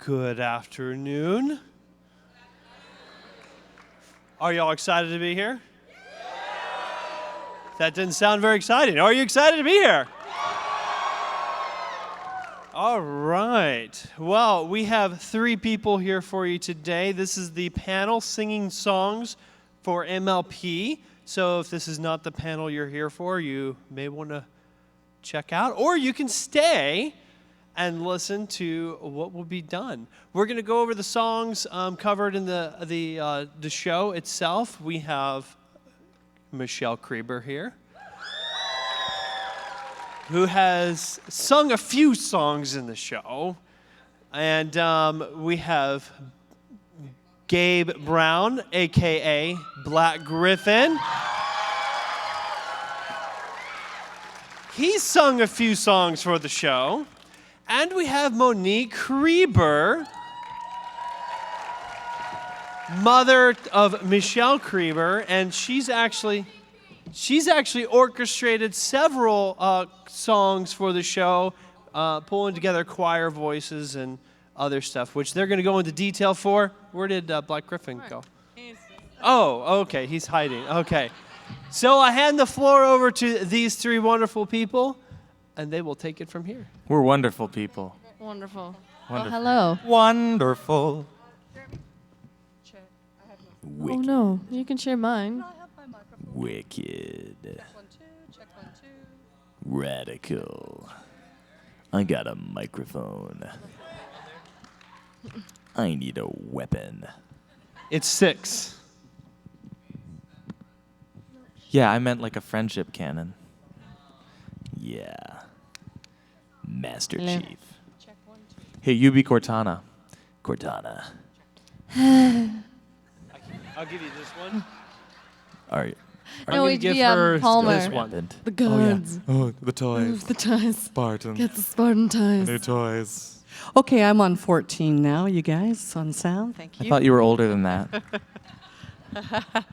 Good afternoon. Are y'all excited to be here? That didn't sound very exciting. Are you excited to be here? All right. Well, we have 3 people here for you today. This is the panel singing songs for MLP. So if this is not the panel you're here for, you may want to check out, or you can stay and listen to what will be done. We're going to go over the songs covered in the show itself. We have Monique Creber here, who has sung a few songs in the show. And we have Gabe Brown, a.k.a. Black Griffin. He's sung a few songs for the show. And we have Monique Creber, mother of Monique Creber, and she's actually orchestrated several songs for the show, pulling together choir voices and other stuff, which they're going to go into detail for. Where did Black Griffin go? Oh, okay, he's hiding. Okay. So I hand the floor over to these 3 wonderful people, and they will take it from here. We're wonderful people. Wonderful. Well, hello. Wonderful. Oh no, you can share mine. Wicked. Radical. I got a microphone. I need a weapon. It's 6. Yeah, I meant like a friendship cannon. Yeah. Master Chief. Hey, you be Cortana. Cortana. I'll give you this one. Are you? I'm No, going to it'd give be, her Palmer. this one. The guns. Oh, the toys. Move the ties. Spartan. Get the Spartan ties. New toys. Okay, I'm on 14 now, you guys, on sound. Thank you. I thought you were older than that.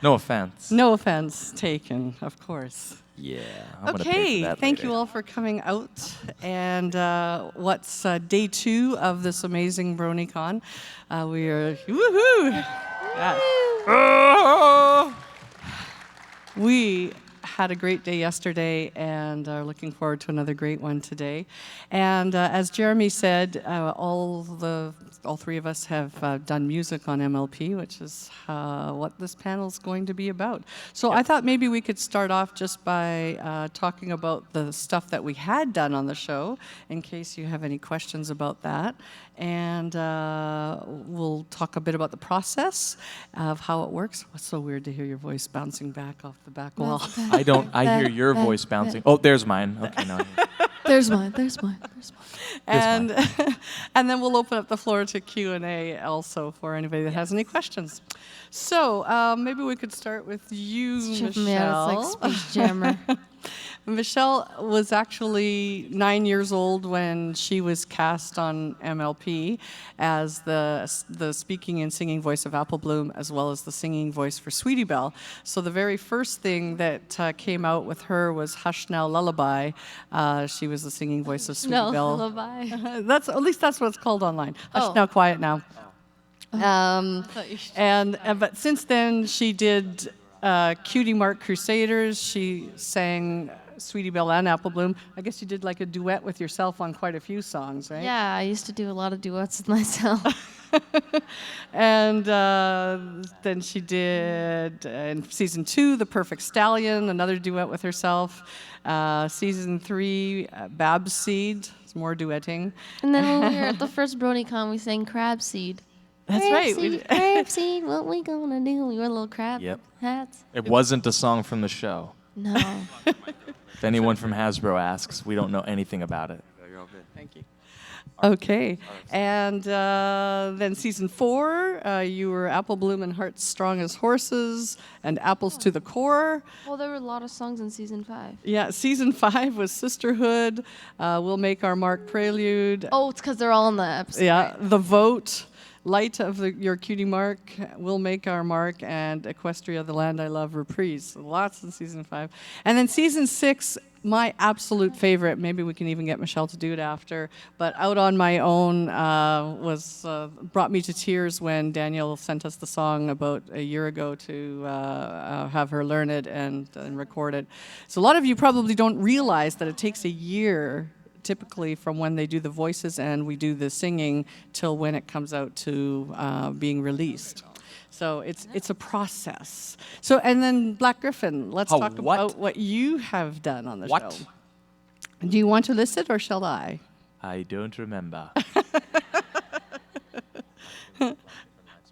No offense. No offense taken, of course. Yeah. I'm gonna pay Okay, for that thank later. you all for coming out. And what's day 2 of this amazing BronyCon? We are, woohoo! Yes. We had a great day yesterday and are looking forward to another great one today. And as Jeremy said, all 3 of us have done music on MLP, which is what this panel is going to be about. So I thought maybe we could start off just by talking about the stuff that we had done on the show, in case you have any questions about that. And we'll talk a bit about the process of how it works. What's so weird to hear your voice bouncing back off the back wall? I hear your voice bouncing. Oh, there's mine. Okay, now. There's mine. And and then we'll open up the floor to Q&A also for anybody that has any questions. So maybe we could start with you, Michelle. Yeah, it's like speech jammer. Michelle was actually 9 years old when she was cast on MLP as the speaking and singing voice of Apple Bloom, as well as the singing voice for Sweetie Belle. So the very first thing that came out with her was Hush Now Lullaby. She was the singing voice of Sweetie No, Belle. lullaby. At least that's what it's called online. Hush Oh. Now, Quiet Now. Thought you should- But since then, she did Cutie Mark Crusaders. She sang Sweetie Belle and Apple Bloom. I guess you did like a duet with yourself on quite a few songs, right? Yeah, I used to do a lot of duets with myself. And then she did, in season 2, The Perfect Stallion, another duet with herself. Season 3, Bab's Seed, more duetting. And then when we were at the first BronyCon, we sang Crab Seed. That's Crab right. Seed, Crab Seed, what we gonna do? We were little crab Yep. hats. It wasn't a song from the show. No. If anyone from Hasbro asks, we don't know anything about it. Thank you. Okay. And then season 4, you were Apple Bloom and Hearts Strong as Horses and Apples to the Core. Well, there were a lot of songs in season 5. Yeah, season 5 was Sisterhood, We'll Make Our Mark Prelude. Oh, it's because they're all in the episode. Yeah, The Vote, Light of your cutie mark, We'll Make Our Mark, and Equestria, the Land I Love reprise. So lots in season 5. And then season 6, my absolute favorite, maybe we can even get Michelle to do it after, but Out on My Own was brought me to tears when Daniel sent us the song about a year ago to have her learn it and record it. So a lot of you probably don't realize that it takes a year typically from when they do the voices and we do the singing till when it comes out to being released. So it's a process. So and then Black Griffin, let's talk about what you have done on the show. Do you want to list it or shall I? I don't remember.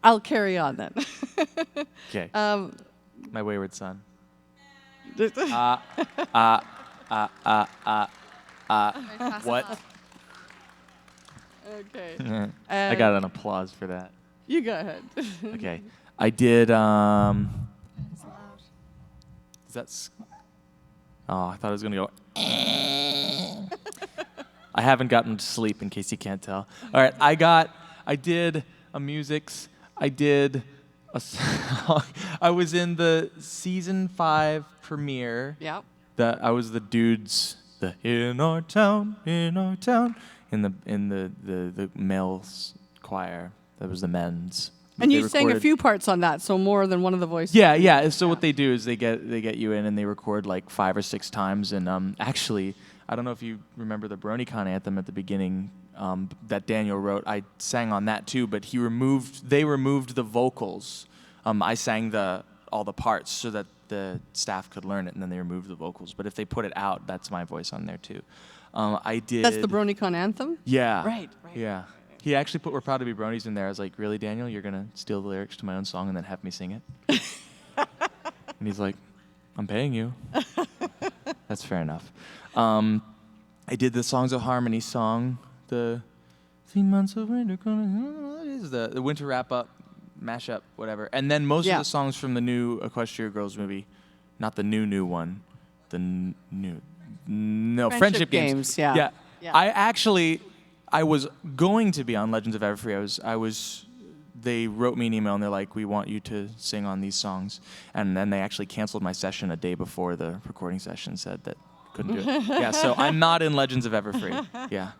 I'll carry on then. Okay. My wayward son. What? Okay. I got an applause for that. You go ahead. Okay. I did, is that, oh, I thought it was going to go. I haven't gotten to sleep in case you can't tell. All right. I did a musics. I did a song. I was in the season 5 premiere. Yep. I was the dudes, in our town, in the male's choir. That was the men's. And you sang a few parts on that, so more than one of the voices. Yeah. So what they do is they get you in and they record like 5 or 6 times. And actually, I don't know if you remember the BronyCon anthem at the beginning that Daniel wrote. I sang on that too, but they removed the vocals. I sang all the parts so that the staff could learn it, and then they removed the vocals. But if they put it out, that's my voice on there too. I did. That's the BronyCon anthem? Yeah. Right. Yeah. He actually put "We're Proud to Be Bronies" in there. I was like, really, Daniel? You're going to steal the lyrics to my own song and then have me sing it? And he's like, I'm paying you. That's fair enough. I did the Songs of Harmony song, the 3 months of winter, what is the winter wrap-up, mashup, whatever. And then most of the songs from the new Equestria Girls movie, not the new one, the Friendship Games. Yeah. I was going to be on Legends of Everfree. They wrote me an email and they're like, we want you to sing on these songs. And then they actually canceled my session a day before the recording session, said that couldn't do it. Yeah, so I'm not in Legends of Everfree. Yeah.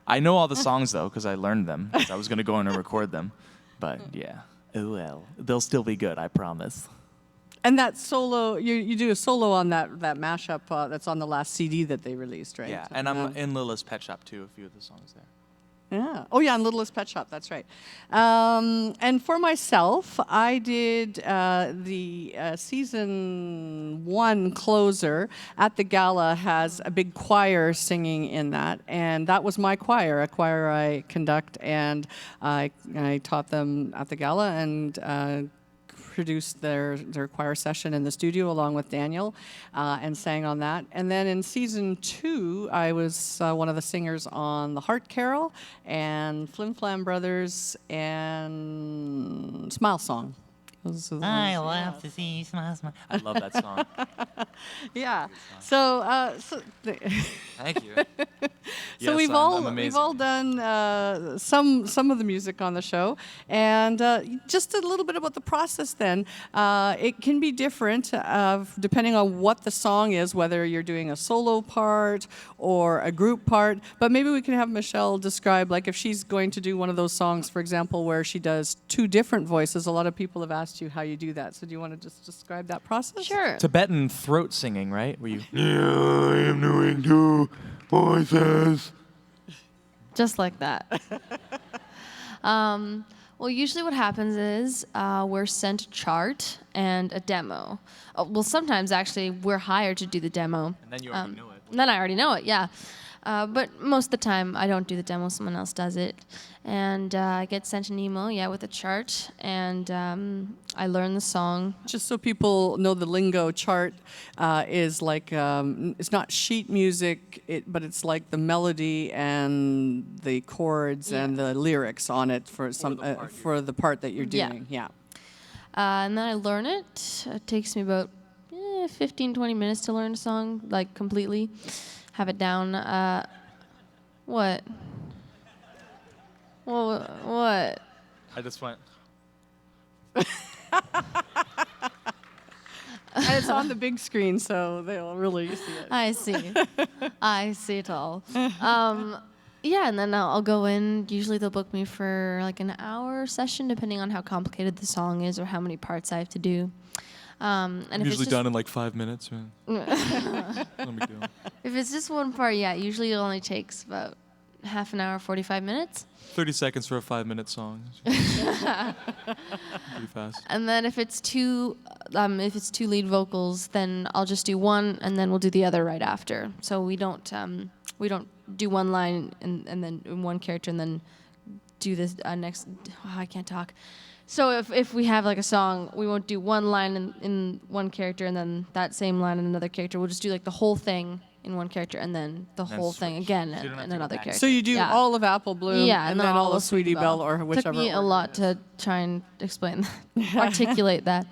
I know all the songs though, because I learned them, because I was going to go in and record them. But yeah, oh well, they'll still be good, I promise. And that solo, you do a solo on that mashup that's on the last CD that they released, right? Yeah, and I'm in Lila's Pet Shop too, a few of the songs there. Yeah. Oh, yeah, on Littlest Pet Shop. That's right. And for myself, I did the season 1 closer at the gala has a big choir singing in that, and that was my choir, a choir I conduct, and I taught them at the gala and produced their choir session in the studio along with Daniel and sang on that. And then in season 2, I was one of the singers on The Heart Carol and Flim Flam Brothers and Smile Song. I love to see you smile, smile. I love that song. Yeah. So Thank you. So Yes, we've I'm all done some of the music on the show, and just a little bit about the process. Then it can be different depending on what the song is, whether you're doing a solo part or a group part. But maybe we can have Michelle describe, like, if she's going to do one of those songs, for example, where she does 2 different voices. A lot of people have asked you how you do that. So do you want to just describe that process? Sure. Tibetan throat singing, right? Where you Yeah, I am doing 2 voices. Just like that. Well, usually what happens is we're sent a chart and a demo. Well, sometimes actually we're hired to do the demo. and then you already know it. Then I already know it, yeah. But most of the time, I don't do the demo. Someone else does it. And I get sent an email, with a chart. And I learn the song. Just so people know, the lingo, chart is like, it's not sheet music, but it's like the melody and the chords and the lyrics on it for the part that you're doing. Yeah. And then I learn it. It takes me about 15, 20 minutes to learn a song, like completely. Have it down. What? Well, what? I just went. And it's on the big screen, so they'll really see it. I see. I see it all. Yeah, and then I'll go in. Usually they'll book me for like an hour session, depending on how complicated the song is or how many parts I have to do. And if Usually it's done in like 5 minutes, man. No big deal. if it's just one part, yeah, usually it only takes about half an hour, 45 minutes. 30 seconds for a 5-minute song. Pretty fast. And then if it's two lead vocals, then I'll just do one, and then we'll do the other right after. So we don't do one line and then in one character and then do this next. Oh, I can't talk. So if we have like a song, we won't do one line in one character and then that same line in another character. We'll just do like the whole thing in one character and then the whole thing switch. again So you don't have in to go another back. character. So you do Yeah. all of Apple Bloom Yeah, and then all of Sweetie Belle or whichever. Took me a order lot it to try and explain, articulate that.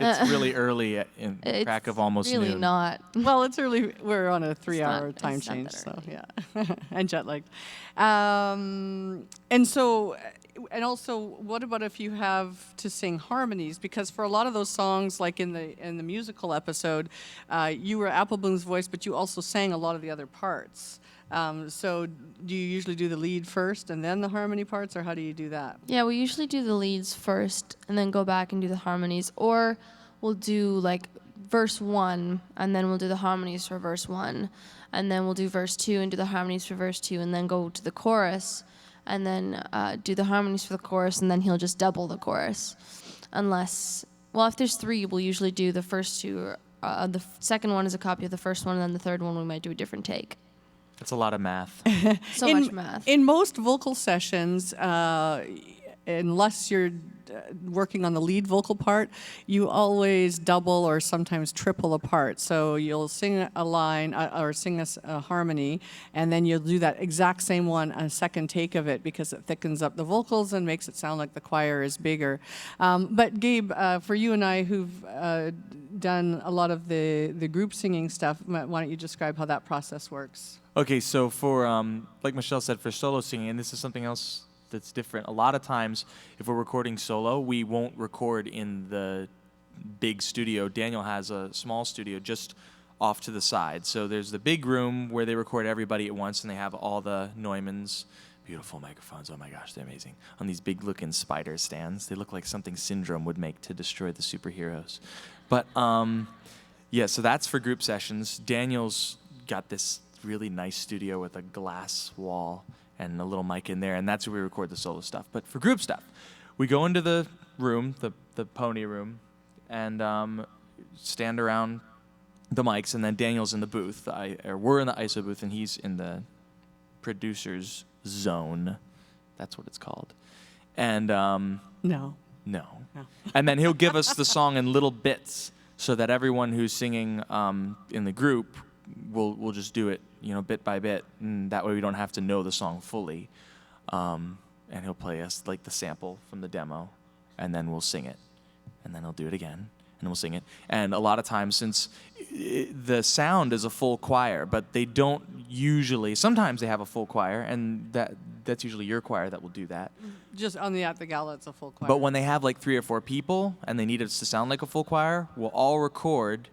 It's really early in It's crack of almost really noon. not. is. Well, it's early. We're on a 3-hour it's time not change, that so early. yeah, and jet lagged. And so, and also, what about if you have to sing harmonies? Because for a lot of those songs, like in the musical episode, you were Apple Bloom's voice, but you also sang a lot of the other parts. So do you usually do the lead first and then the harmony parts, or how do you do that? Yeah, we usually do the leads first and then go back and do the harmonies. Or we'll do like verse 1 and then we'll do the harmonies for verse 1. And then we'll do verse 2 and do the harmonies for verse 2 and then go to the chorus and then do the harmonies for the chorus and then he'll just double the chorus. Unless, well, if there's 3, we'll usually do the first 2. The second one is a copy of the first one and then the third one we might do a different take. That's a lot of math. So much math. In most vocal sessions, unless you're working on the lead vocal part, you always double or sometimes triple a part. So you'll sing a line or sing a harmony, and then you'll do that exact same one on a second take of it because it thickens up the vocals and makes it sound like the choir is bigger. But Gabe, for you and I who've done a lot of the group singing stuff, why don't you describe how that process works? Okay, so for, like Michelle said, for solo singing, and this is something else that's different. A lot of times, if we're recording solo, we won't record in the big studio. Daniel has a small studio just off to the side. So there's the big room where they record everybody at once, and they have all the Neumanns, beautiful microphones, oh my gosh, they're amazing, on these big-looking spider stands. They look like something Syndrome would make to destroy the superheroes. But, yeah, so that's for group sessions. Daniel's got this really nice studio with a glass wall and a little mic in there, and that's where we record the solo stuff. But for group stuff, we go into the room, the pony room, and stand around the mics, and then Daniel's in the booth, or we're in the ISO booth, and he's in the producer's zone. That's what it's called. And No. no. And then he'll give us the song in little bits so that everyone who's singing in the group we'll just do it, bit by bit, and that way we don't have to know the song fully. And he'll play us like the sample from the demo, and then we'll sing it, and then he'll do it again, and we'll sing it. And a lot of times, since the sound is a full choir, but they don't usually. Sometimes they have a full choir, and that's usually your choir that will do that. Just on at the gala, it's a full choir. But when they have like 3 or 4 people, and they need us to sound like a full choir, we'll all record.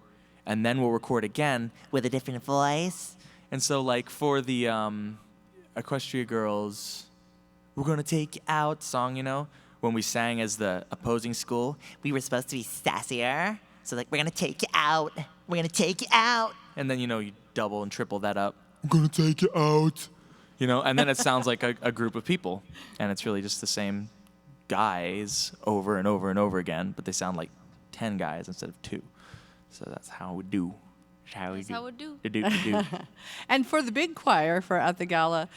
And then we'll record again With a different voice. And so, like, for the Equestria Girls, We're Gonna Take You Out song, when we sang as the opposing school, We were supposed to be sassier. So, like, we're going to take you out. We're going to take you out. and then, you double and triple that up, I'm gonna take you out. and then it sounds like a group of people. And it's really just the same guys over and over and over again, but they sound like 10 guys instead of 2. So that's how we do. That's how we do. Do. And for the big choir for at the gala,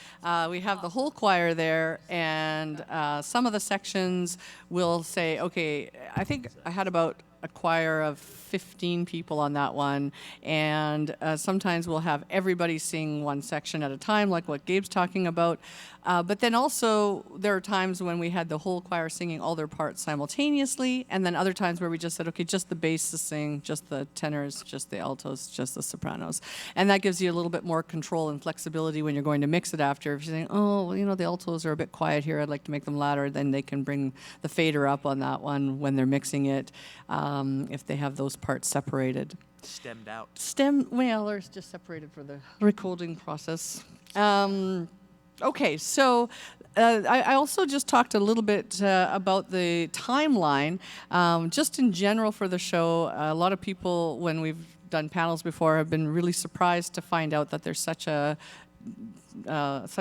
we have the whole choir there, and some of the sections will say, okay, I think I had about a choir of 15 people on that one, and sometimes we'll have everybody sing one section at a time, like what Gabe's talking about. But then also there are times when we had the whole choir singing all their parts simultaneously, and then other times where we just said, okay, just the basses sing, just the tenors, just the altos, just the sopranos. And that gives you a little bit more control and flexibility when you're going to mix it after. If you're saying, oh, well, you know, the altos are a bit quiet here, I'd like to make them louder, then they can bring the fader up on that one when they're mixing it, if they have those parts separated. Stemmed out. Well, or it's just separated for the recording process. Okay, so I also just talked a little bit about the timeline. Just in general for the show, a lot of people, when we've done panels before, have been really surprised to find out that there's such a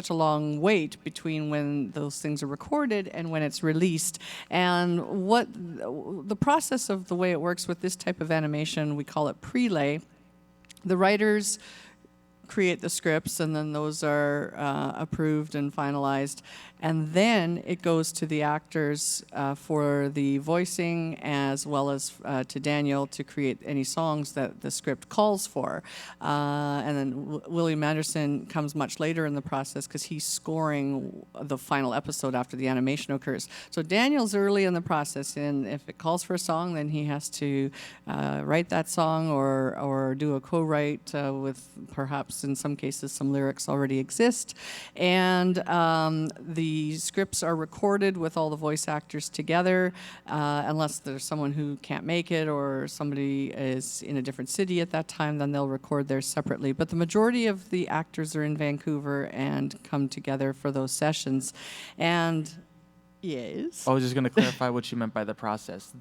long wait between when those things are recorded and when it's released. And what the process of the way it works with this type of animation, we call it prelay. The writers create the scripts, and then those are approved and finalized. And then it goes to the actors for the voicing, as well as to Daniel to create any songs that the script calls for. And then William Anderson comes much later in the process because he's scoring the final episode after the animation occurs. So Daniel's early in the process, and if it calls for a song, then he has to write that song or do a co-write with perhaps in some cases some lyrics already exist. And the scripts are recorded with all the voice actors together, unless there's someone who can't make it or somebody is in a different city at that time, then they'll record theirs separately. But the majority of the actors are in Vancouver and come together for those sessions. And yes? I was just going to clarify what you meant by the process.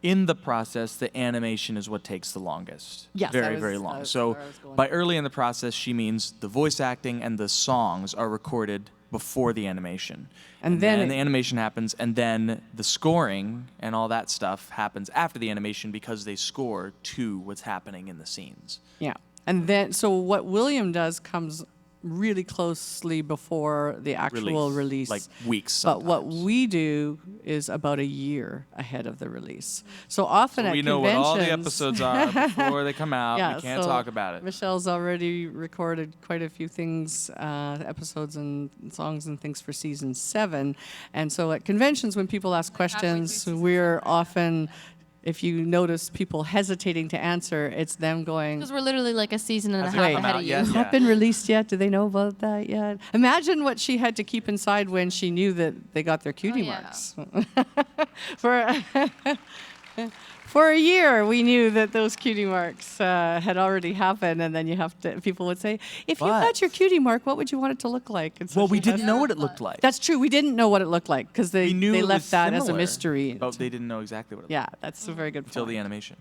In the process, the animation is what takes the longest. Yes, very long. So by early in the process, she means the voice acting and the songs are recorded before the animation. And then the animation happens, and then the scoring and all that stuff happens after the animation because they score to what's happening in the scenes. Yeah. And then, so what William does comes really closely before the actual release. Like weeks sometimes. But what we do is about a year ahead of the release. So often at we know what all the episodes are before they come out. Yeah, we can't talk about it. Michelle's already recorded quite a few things, episodes and songs and things for season 7. And so at conventions, when people ask questions, we're often, if you notice people hesitating to answer, it's them going, Because we're literally like a season and a half Wait, ahead of you. yes. has that been released yet? Do they know about that yet? Imagine what she had to keep inside when she knew that they got their cutie yeah. marks. For a year, we knew that those cutie marks had already happened, and then people would say, if you got your cutie mark, what would you want it to look like? And so Well, we she didn't has- know what it looked like. That's true. We didn't know what it looked like because We knew they it left was that as a similar, mystery. But they didn't know exactly what it Yeah, looked like that's a very good point. until the animation.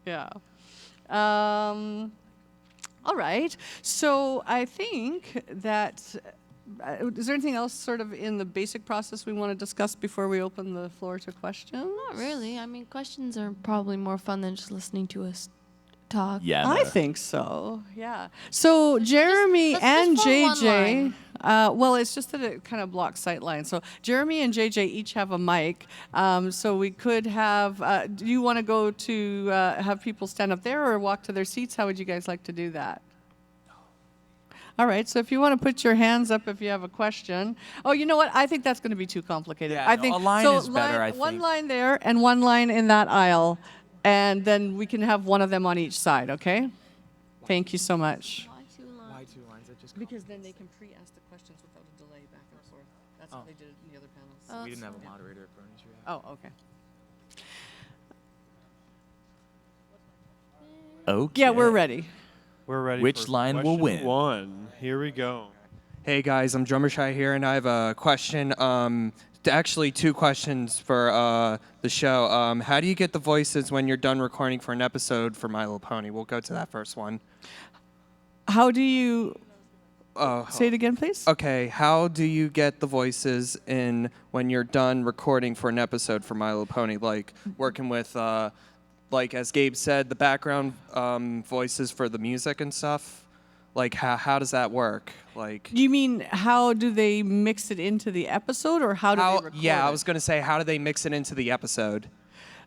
Yeah. All right. So I think that, is there anything else sort of in the basic process we want to discuss before we open the floor to questions? Not really. I mean, questions are probably more fun than just listening to us talk. Yeah. I think so. Yeah. So Jeremy let's and just form one JJ, well, it's just that it kind of blocks sight lines. So Jeremy and JJ each have a mic. So we could have. Do you want to go to have people stand up there or walk to their seats? How would you guys like to do that? All right, so if you want to put your hands up if you have a question. Oh, you know what? I think that's going to be too complicated. Yeah, I no, think a line is better, I One think. line there and one line in that aisle, and then we can have one of them on each side, okay? Thank you so much. Why too long? Why 2 lines? Because then they can pre-ask the questions without a delay back and forth. That's how they did it in the other panels. We didn't have a moderator at Brony's. Oh, okay. Okay. Yeah, we're ready. We're ready. Which for line will question win? 1. Here we go. Hey guys, I'm Drummer Shy here, and I have a question. Actually, 2 questions for the show. How do you get the voices when you're done recording for an episode for My Little Pony? We'll go to that first one. How do you say it again, please? Okay, how do you get the voices in when you're done recording for an episode for My Little Pony? Like working with, like as Gabe said, the background voices for the music and stuff. Like how does that work? Like You mean how do they mix it into the episode, or how do they record yeah, I it? was gonna say how do they mix it into the episode?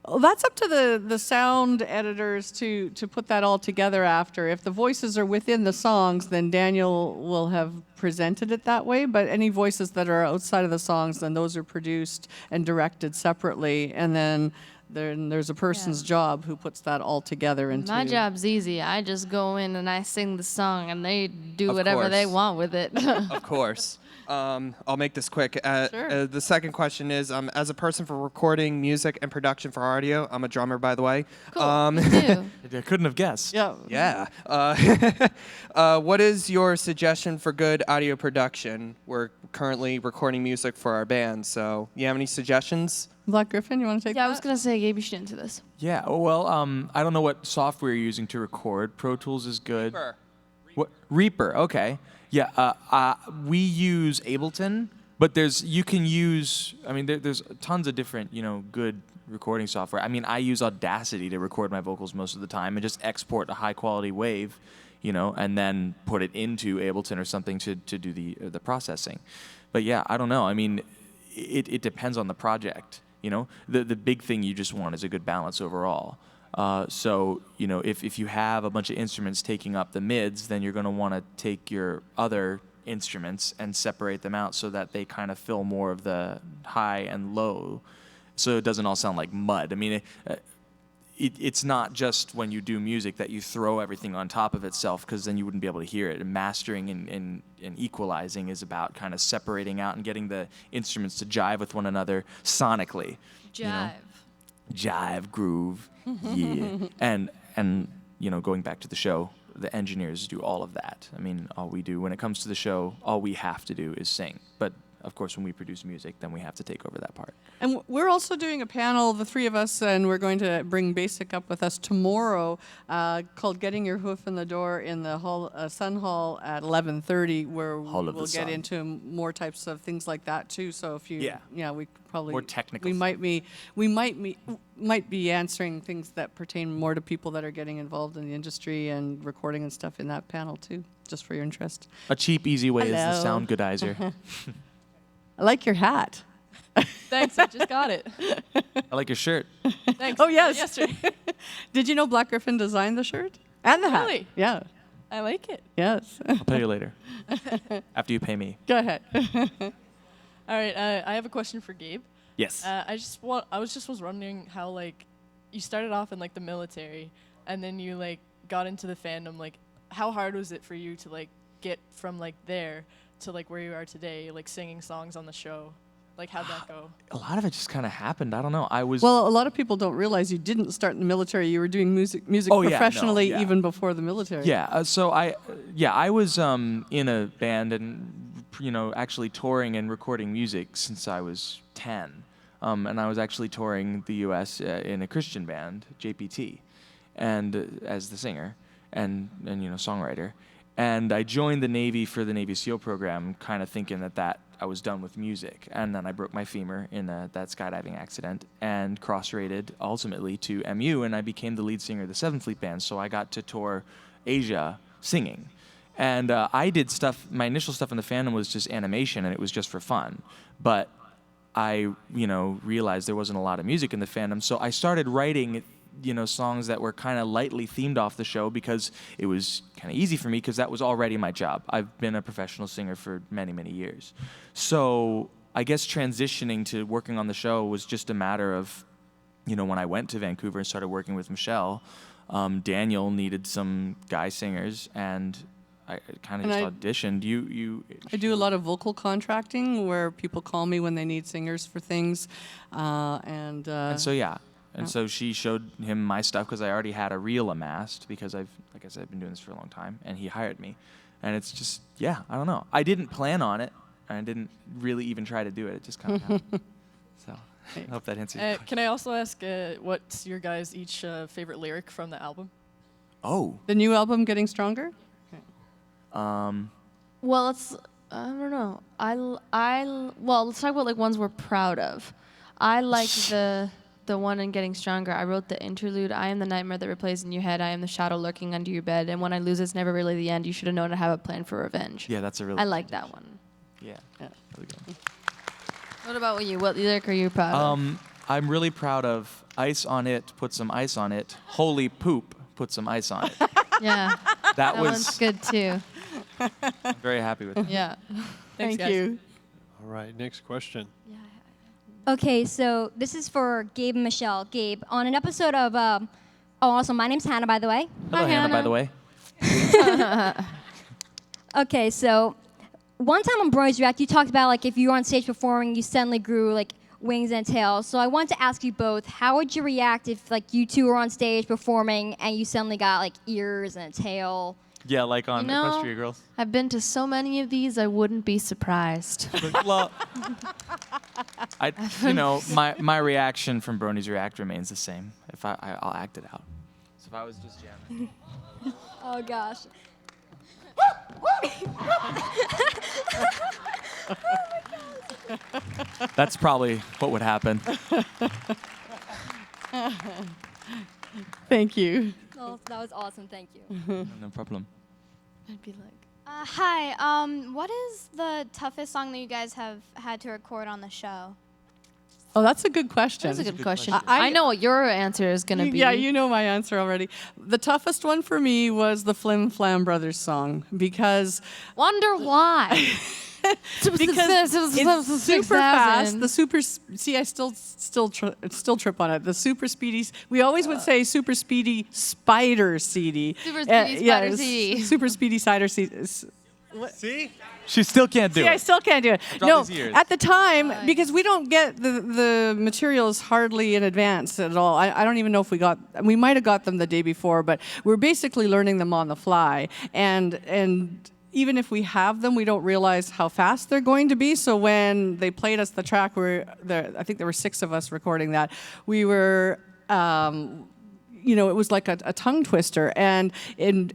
Well, that's up to the sound editors to put that all together after. If the voices are within the songs, then Daniel will have presented it that way. But any voices that are outside of the songs, then those are produced and directed separately. And then there's a person's job who puts that all together into... My job's easy. I just go in and I sing the song, and they do Of whatever they course. want with it. Of course. I'll make this quick. Sure. The second question is, as a person for recording music and production for audio, I'm a drummer, by the way. Cool. Me too. I couldn't have guessed. Yeah. Yeah. What is your suggestion for good audio production? We're currently recording music for our band, so you have any suggestions? Black Griffin, you want to take Yeah, that? I was gonna say, Gabe, you should into this. Yeah. Well, I don't know what software you're using to record. Pro Tools is good. Reaper. What? Reaper. Okay. Yeah. We use Ableton, but you can use. I mean, there's tons of different, good recording software. I mean, I use Audacity to record my vocals most of the time and just export a high quality wave, and then put it into Ableton or something to do the processing. But yeah, I don't know. I mean, it depends on the project. The big thing you just want is a good balance overall. So, if you have a bunch of instruments taking up the mids, then you're going to want to take your other instruments and separate them out so that they kind of fill more of the high and low, so it doesn't all sound like mud. I mean, it's not just when you do music that you throw everything on top of itself, because then you wouldn't be able to hear it. And mastering and equalizing is about kind of separating out and getting the instruments to jive with one another sonically. Jive. Jive, groove, yeah. And going back to the show, the engineers do all of that. I mean, all we do when it comes to the show, all we have to do is sing. But of course, when we produce music, then we have to take over that part. And we're also doing a panel, the three of us, and we're going to bring Basic up with us tomorrow, called "Getting Your Hoof in the Door" in the hall, Sun Hall at 11:30, where Hall of the we'll get Sun. into more types of things like that too. So if you, we could probably More technical We stuff. might be answering things that pertain more to people that are getting involved in the industry and recording and stuff in that panel too, just for your interest. A cheap, easy way is the Hello. sound goodizer. I like your hat. Thanks, I just got it. I like your shirt. Thanks. Oh yes. Yesterday. Did you know Black Griffin designed the shirt and the hat? Really? Yeah. I like it. Yes. I'll pay you later. After you pay me. Go ahead. All right, I have a question for Gabe. Yes. I was wondering how you started off in the military, and then you got into the fandom. How hard was it for you to get from there to where you are today, singing songs on the show? How'd that go? A lot of it just kind of happened. I don't know. Well, a lot of people don't realize you didn't start in the military. You were doing music Oh, yeah, no, professionally yeah. even before the military. Yeah. So I was in a band and actually touring and recording music since I was 10. And I was actually touring the U.S. In a Christian band, JPT, and as the singer and songwriter. And I joined the Navy for the Navy SEAL program, kind of thinking that I was done with music. And then I broke my femur in that skydiving accident and cross-rated ultimately to MU, and I became the lead singer of the 7th Fleet Band. So I got to tour Asia singing. And I did stuff, my initial stuff in the fandom was just animation, and it was just for fun. But I, realized there wasn't a lot of music in the fandom, so I started writing songs that were kind of lightly themed off the show, because it was kind of easy for me, because that was already my job. I've been a professional singer for many, many years. So I guess transitioning to working on the show was just a matter of, when I went to Vancouver and started working with Michelle, Daniel needed some guy singers, and I kind of just auditioned. I do a lot of vocal contracting where people call me when they need singers for things, and so yeah. And so she showed him my stuff, because I already had a reel amassed, because like I said, I've been doing this for a long time, and he hired me. And it's just, I don't know. I didn't plan on it, and I didn't really even try to do it. It just kind of happened. So I hope that answers your question. Can I also ask what's your guys' each favorite lyric from the album? Oh. the new album, Getting Stronger. Well, I don't know. Well, let's talk about ones we're proud of. I like the one in Getting Stronger. I wrote the interlude. I am the nightmare that replays in your head. I am the shadow lurking under your bed. And when I lose, it's never really the end. You should have known I have a plan for revenge. Yeah, that's a really I like that one. Yeah. Really good. What about you? What lyric are you proud of? I'm really proud of Ice on It, put some ice on it. Holy poop, put some ice on it. Yeah, That that was one's good too. I'm very happy with that. Yeah. Thanks, Thank guys. you. All right, next question. Okay, so this is for Gabe and Michelle. Gabe, on an episode of, also, my name's Hannah, by the way. Hello, Hannah, by the way. Okay, so one time on Brony's React, you talked about like if you were on stage performing, you suddenly grew like wings and tails. So I wanted to ask you both, how would you react if like you two were on stage performing and you suddenly got like ears and a tail? Yeah, like on You know- Equestria Girls. I've been to so many of these, I wouldn't be surprised. Well, my reaction from Brony's React remains the same. If I'll act it out. So if I was just jamming. Oh gosh. That's probably what would happen. Thank you. Oh, that was awesome. Thank you. No problem. I'd be like, Hi. What is the toughest song that you guys have had to record on the show? Oh, that's a good question. that's a good question. I- I know what your answer is gonna be. Yeah, you know my answer already. The toughest one for me was the Flim Flam Brothers song because Wonder why? because it's super fast. The super see, I still trip on it. The super speedy. We always would say super speedy spider CD. Super speedy spider it's CD. Super speedy cider CD. See? She still can't do See, I it. still can't do it. After all No, these years. at the time, because we don't get the materials hardly in advance at all. I don't even know if we might have got them the day before, but we're basically learning them on the fly. And even if we have them, we don't realize how fast they're going to be. So when they played us the track, I think there were 6 of us recording that, we were. It was like a tongue twister and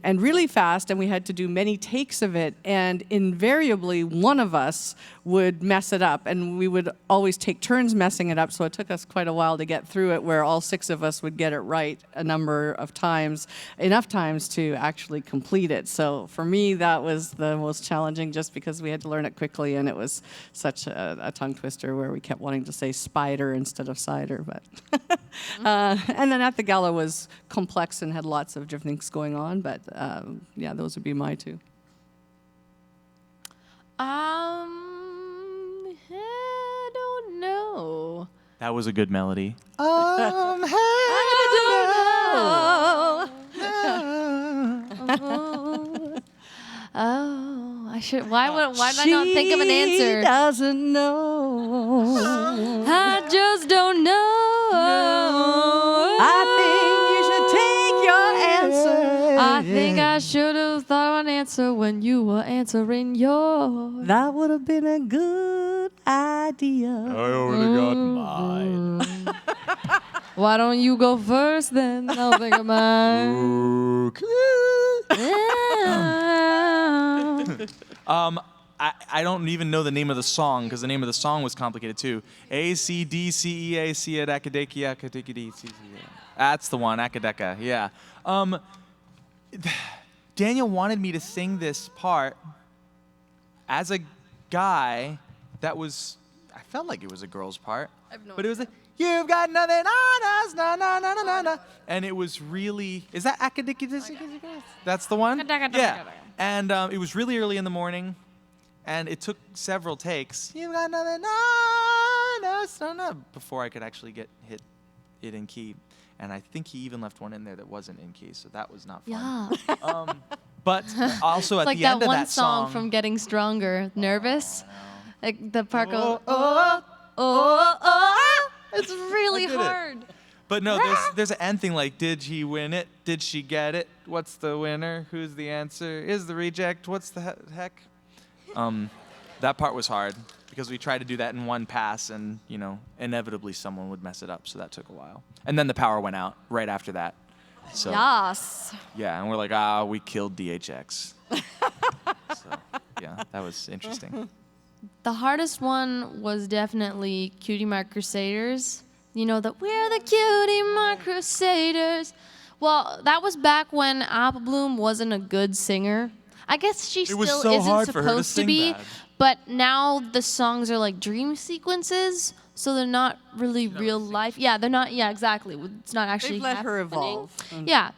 really fast, and we had to do many takes of it, and invariably one of us would mess it up, and we would always take turns messing it up, so it took us quite a while to get through it, where all 6 of us would get it right a number of times, enough times to actually complete it. So for me, that was the most challenging, just because we had to learn it quickly, and it was such a tongue twister where we kept wanting to say spider instead of cider. But and then At the Gala was complex and had lots of different things going on, but yeah, those would be my 2. I don't know. That was a good melody. Oh, I should. Why did I not think of an answer? She doesn't know. I just don't know. I think you should take your answer. I think I should have thought of an answer when you were answering yours. That would have been a good idea. already got mine. Why don't you go first then? I'll think of mine. I don't even know the name of the song because the name of the song was complicated too. A-C-D-C-E-A-C Akadeki Akadeki. That's the one, Akadeka, yeah. Daniel wanted me to sing this part as a guy that was, I felt like it was a girl's part. But it was like, you've got nothing on us, na na na na na na. And it was really, is that Akadeki? That's the one? Yeah. And it was really early in the morning, and it took several takes. You've got nothing on us, na na, before I could actually hit it in key. And I think he even left one in there that wasn't in key, so that was not fun. Yeah. But also at Like the that end of one that song from Getting Stronger. Nervous? Like the part goes, it's really I did it. hard. But no, there's an end thing like, did he win it? Did she get it? What's the winner? Who's the answer? Is the reject? What's the heck? That part was hard because we tried to do that in one pass, and inevitably someone would mess it up, so that took a while. And then the power went out right after that. So Yes. yeah, and we're like, we killed DHX. So yeah, that was interesting. The hardest one was definitely Cutie Mark Crusaders. You know that we're the Cutie Mark Crusaders. Well, that was back when Apple Bloom wasn't a good singer. I guess she still was so isn't hard for her to supposed to sing be, bad. but now the songs are like dream sequences. so they're not really real life. Yeah, they're not. Yeah, exactly. It's not actually. They've let her happening. evolve. Yeah.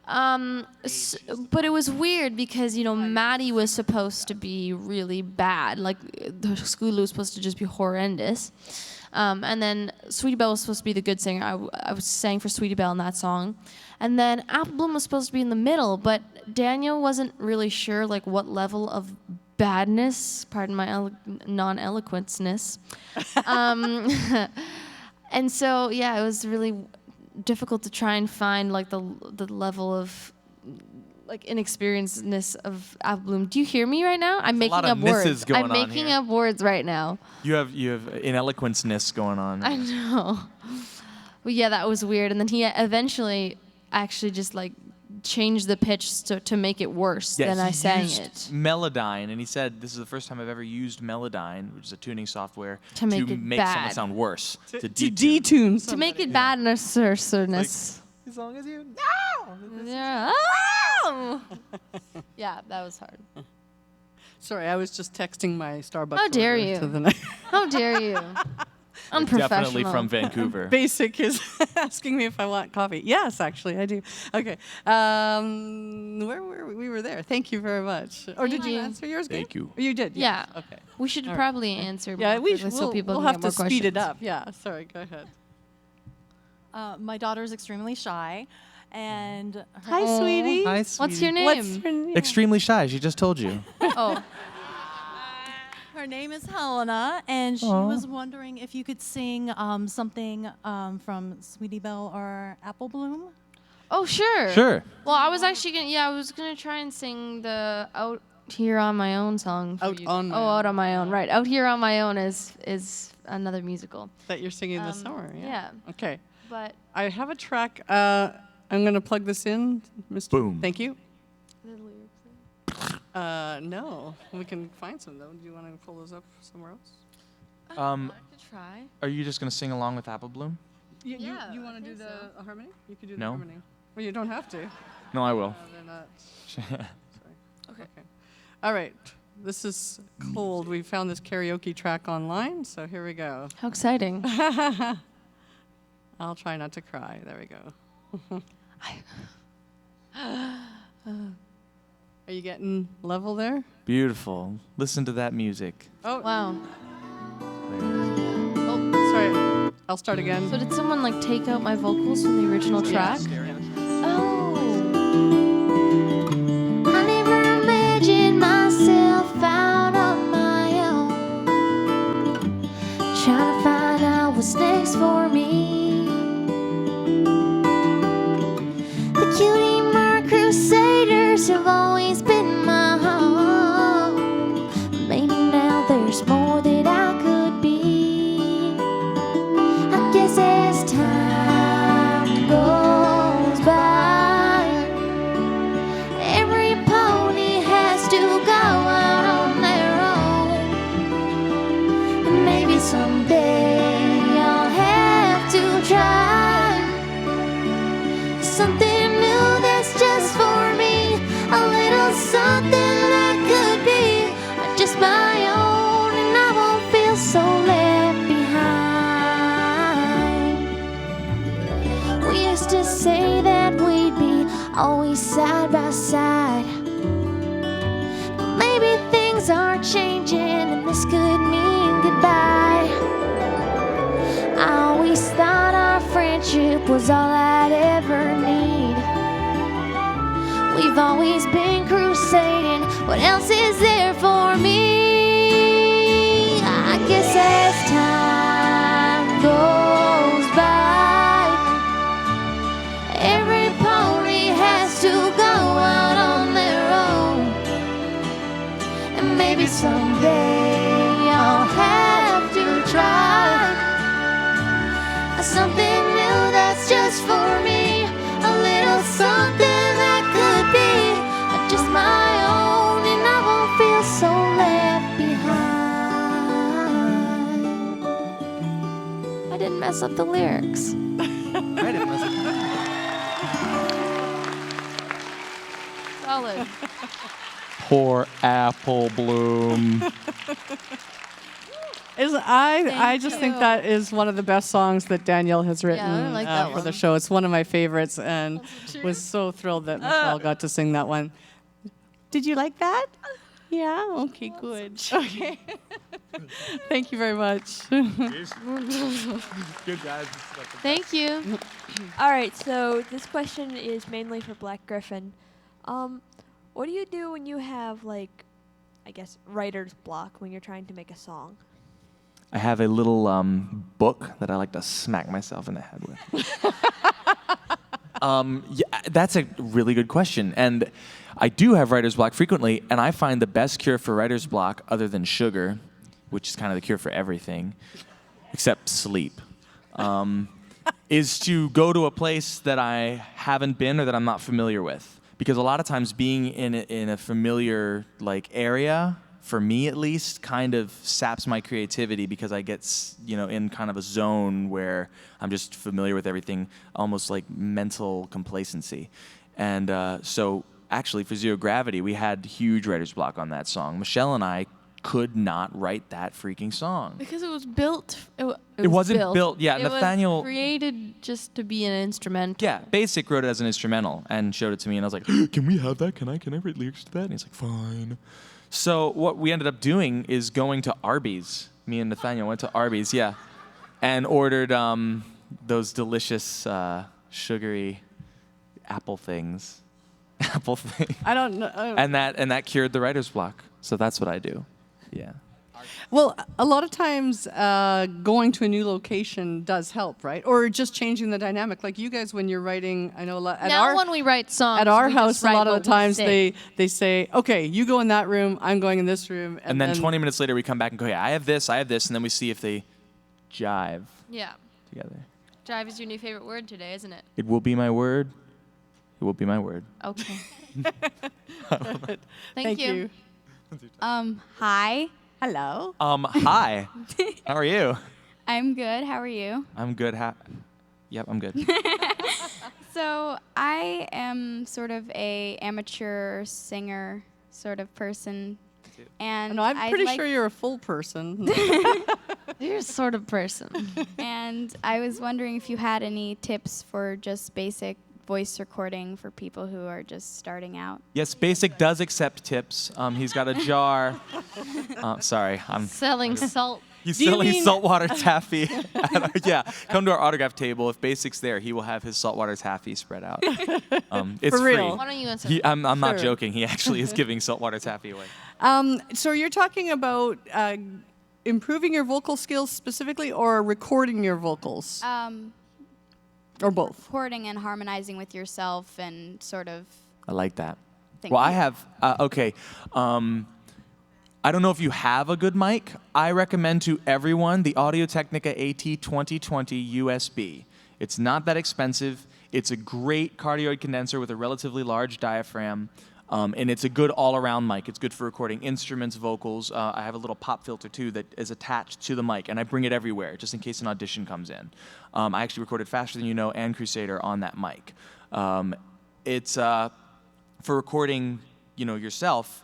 But it was weird because Maddie was supposed to be really bad. Like the school was supposed to just be horrendous. And then Sweetie Belle was supposed to be the good singer. I was sang for Sweetie Belle in that song. And then Apple Bloom was supposed to be in the middle, but Daniel wasn't really sure like what level of badness, pardon my non-eloquenceness. And so yeah, it was really difficult to try and find like the level of like inexperiencedness of Apple Bloom. Do you hear me right now? I'm There's a lot making of up misses words. going I'm on making here. up words right now. You have ineloquenceness going on. I know. But yeah, that was weird. And then he eventually actually just like changed the pitch to make it worse than I sang used it. Melodyne, and he said, "This is the first time I've ever used Melodyne, which is a tuning software, To make it someone bad. sound worse, to detune. To make it bad and assertiveness. As long as you Yeah. Yeah, that was hard. Sorry, I was just texting my Starbucks. How dare order you? To the night. How dare you? Unprofessional. Definitely from Vancouver. Basic is asking me if I want coffee. Yes, actually, I do. Okay. Where were we? We were there. Thank you very much. Or did you answer yours? Thank Gabe? you. Oh, you did? Yeah. Yes. Okay. We should All right. probably answer Yeah, more we quickly so people we'll can have get to more speed it questions. up. Yeah. Sorry. Go ahead. My daughter's extremely shy, and her Hi, sweetie. Hi, What's your name? What's your name? Extremely shy. She just told you. Oh, her name is Helena, and she was wondering if you could sing something from Sweetie Belle or Apple Bloom. oh, sure. Sure. Well, I was actually gonna. Yeah, I was gonna try and sing the "Out Here on My Own" song. For Out you. on My Out Own. on my own. Right. "Out Here on My Own" is another musical. That you're singing this summer. Yeah. Okay. But I have a track. I'm going to plug this in, Mr. Boom. Thank you. No, we can find some though. Do you want to pull those up somewhere else? I could try. Are you just gonna sing along with Apple Bloom? Yeah, You I want to do think the harmony? You could do the No. harmony. Well, you don't have to. No, I will. They're not. Sorry. Okay. All right. This is cold. We found this karaoke track online, so here we go. How exciting. I'll try not to cry. There we go. Are you getting level there? Beautiful. Listen to that music. Oh, Wow. sorry. I'll start again. So did someone like take out my vocals from the original track? Oh. I never imagined myself out on my own, trying to find out what's next for me. The cutie mark crusaders have always been my home. Maybe now there's more that I could be. I guess as time goes by, every pony has to go out on their own. And maybe someday I'll have to try something new that's just for me. A little something that could be just my own, and I won't feel so left behind. We used to say that we'd be always side by side, but maybe things are changing and this could mean goodbye. I always thought our friendship was all I'd ever need. We've always been crusading. What else is there for me? I guess as time goes by, every pony has to go out on their own. And maybe someday I'll have to try something new that's just for me. A little something that could be just my own, and I won't feel so left behind. I didn't mess up the lyrics. I didn't listen. Solid. Poor Apple Bloom. I just think you. that is one of the best songs that Danielle has written I like that for the one. show. It's one of my favorites, and was so thrilled that Michelle got to sing that one. Did you like that? Yeah. Okay. Good. Okay. Thank you very much. Good guys. Thank you. All right, so this question is mainly for Black Griffin. What do you do when you have, like, I guess, writer's block when you're trying to make a song? I have a little book that I like to smack myself in the head with. Yeah, that's a really good question. And I do have writer's block frequently, and I find the best cure for writer's block, other than sugar, which is kind of the cure for everything, except sleep, is to go to a place that I haven't been or that I'm not familiar with. Because a lot of times being in a familiar like area, for me at least, kind of saps my creativity because I get in kind of a zone where I'm just familiar with everything, almost like mental complacency. And so actually for Zero Gravity, we had huge writer's block on that song. Michelle and I could not write that freaking song. Because it was built. It wasn't built. Yeah, it Nathaniel. was created just to be an instrumental. Yeah, Basic wrote it as an instrumental and showed it to me, and I was like, "Can we have that? Can I write lyrics to that?" And he's like, "Fine." So what we ended up doing is going to Arby's. Me and Nathaniel went to Arby's, yeah, and ordered those delicious sugary apple things. Apple thing. I don't know. And that cured the writer's block. So that's what I do. Yeah. Well, a lot of times going to a new location does help, right? Or just changing the dynamic. Like you guys, when you're writing, I know when we write songs, at our we house, just a write lot of what the we times say. they say, okay, you go in that room, I'm going in this room. And then 20 minutes later, we come back and go, hey, I have this, and then we see if they jive Yeah. together. Jive is your new favorite word today, isn't it? It will be my word. It will be my word. Okay. Thank you. Hi. Hello. Hi. How are you? I'm good. How are you? I'm good. Yep, I'm good. So I am sort of a amateur singer sort of person, and No, I'm I'd pretty like- sure you're a full person. You're a sort of person. And I was wondering if you had any tips for just basic voice recording for people who are just starting out. Yes, Basic does accept tips. He's got a jar. Sorry, I'm Selling salt. He's Do you selling mean- saltwater taffy. Yeah, come to our autograph table. If Basic's there, he will have his saltwater taffy spread out. It's For real. free. Why don't you answer? I'm not Sure. joking. He actually is giving saltwater taffy away. So you're talking about improving your vocal skills specifically, or recording your vocals, or both? Recording and harmonizing with yourself and sort of. I like that. Thank Well, I you. have, okay. I don't know if you have a good mic. I recommend to everyone the Audio-Technica AT2020 USB. It's not that expensive. It's a great cardioid condenser with a relatively large diaphragm. And it's a good all-around mic. It's good for recording instruments, vocals. I have a little pop filter, too, that is attached to the mic, and I bring it everywhere, just in case an audition comes in. I actually recorded Faster Than You Know and Crusader on that mic. It's for recording, yourself.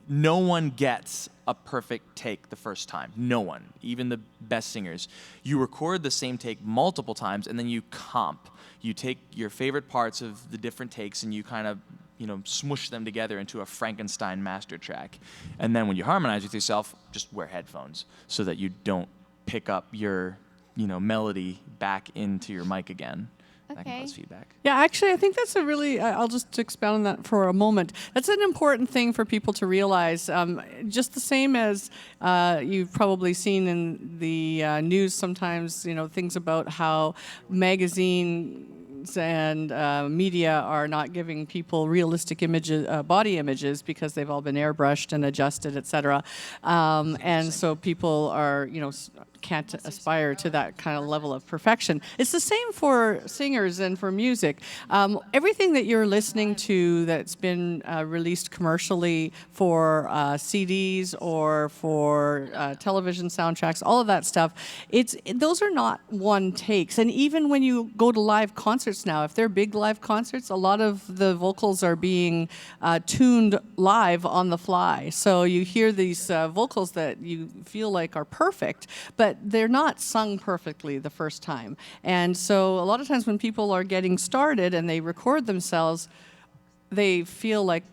No one gets a perfect take the first time. No one, even the best singers. You record the same take multiple times, and then you comp. You take your favorite parts of the different takes, and you kind of smush them together into a Frankenstein master track. And then when you harmonize with yourself, just wear headphones so that you don't pick up your, melody back into your mic again. That can Okay. cause feedback. Yeah, actually, I think that's a really, I'll just expound on that for a moment. That's an important thing for people to realize. Just the same as you've probably seen in the news sometimes, things about how magazines and media are not giving people realistic images, body images, because they've all been airbrushed and adjusted, et cetera. And so people are, can't aspire to that kind of level of perfection. It's the same for singers and for music. Everything that you're listening to that's been released commercially for CDs or for television soundtracks, all of that stuff, those are not one takes. And even when you go to live concerts now, if they're big live concerts, a lot of the vocals are being tuned live on the fly. So you hear these vocals that you feel like are perfect, but they're not sung perfectly the first time. And so a lot of times when people are getting started and they record themselves, they feel like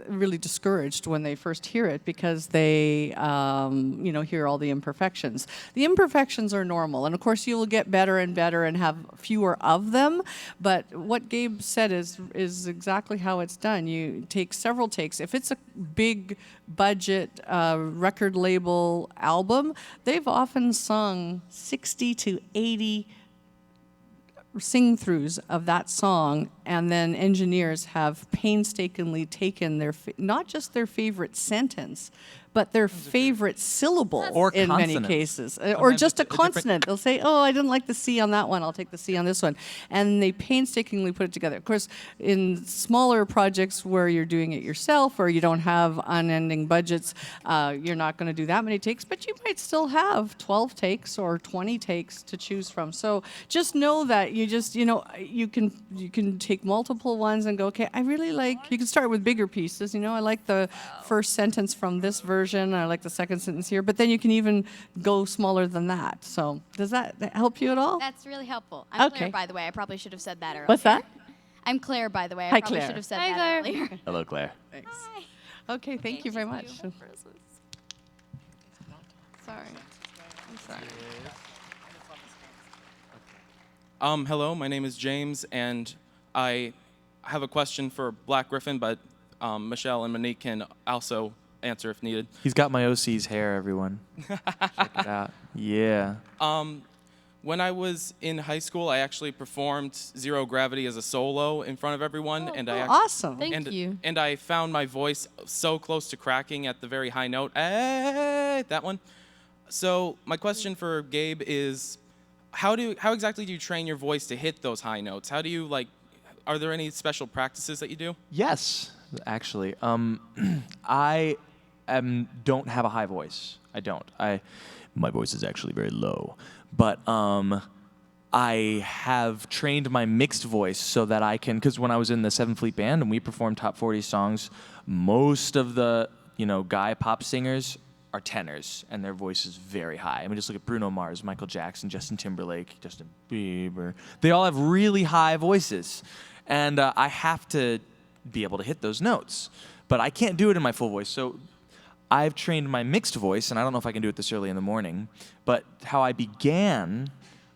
really discouraged when they first hear it because they hear all the imperfections. The imperfections are normal, and of course you will get better and better and have fewer of them, but what Gabe said is exactly how it's done. You take several takes. If it's a big budget record label album, they've often sung 60 to 80 sing-throughs of that song, and then engineers have painstakingly taken not just their favorite sentence, but their favorite syllable Or in many consonants. cases. Or Sometimes just a a different- consonant. They'll say, oh, I didn't like the C on that one, I'll take the C on this one. And they painstakingly put it together. Of course, in smaller projects where you're doing it yourself or you don't have unending budgets, you're not going to do that many takes, but you might still have 12 takes or 20 takes to choose from. So just know that you can take multiple ones and go, okay, you can start with bigger pieces. I like the first sentence from this version, I like the second sentence here, but then you can even go smaller than that. So does that help you at all? That's really helpful. I'm Okay. Claire, by the way. I probably should have said that earlier. What's that? I'm Claire, by the way. I Hi, probably Claire. should have said Hi, that Claire. earlier. Hello, Claire. Thanks. Okay, thank you very much. Sorry. I'm sorry. Hello, my name is James, and I have a question for Black Griffin, but Michelle and Monique can also answer if needed. He's got my OC's hair, everyone. Check it out. Yeah. When I was in high school, I actually performed Zero Gravity as a solo in front of everyone, and I actually, Awesome. Thank you. and I found my voice so close to cracking at the very high note. That one. So my question for Gabe is, how exactly do you train your voice to hit those high notes? How do you are there any special practices that you do? Yes, actually. I don't have a high voice. I don't. My voice is actually very low. But I have trained my mixed voice so that I can, because when I was in the Seven Fleet Band and we performed top 40 songs, most of the guy pop singers are tenors, and their voice is very high. I mean, just look at Bruno Mars, Michael Jackson, Justin Timberlake, Justin Bieber. They all have really high voices, and I have to be able to hit those notes. But I can't do it in my full voice, so I've trained my mixed voice, and I don't know if I can do it this early in the morning, but how I began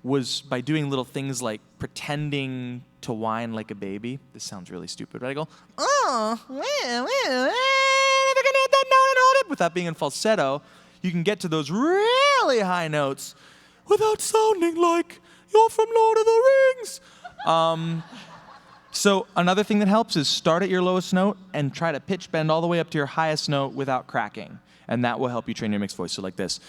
was by doing little things like pretending to whine like a baby. This sounds really stupid, but I go, oh, if I can hit that note and hold it, without being in falsetto. You can get to those really high notes without sounding like you're from Lord of the Rings. So another thing that helps is start at your lowest note and try to pitch bend all the way up to your highest note without cracking. And that will help you train your mixed voice. So like this.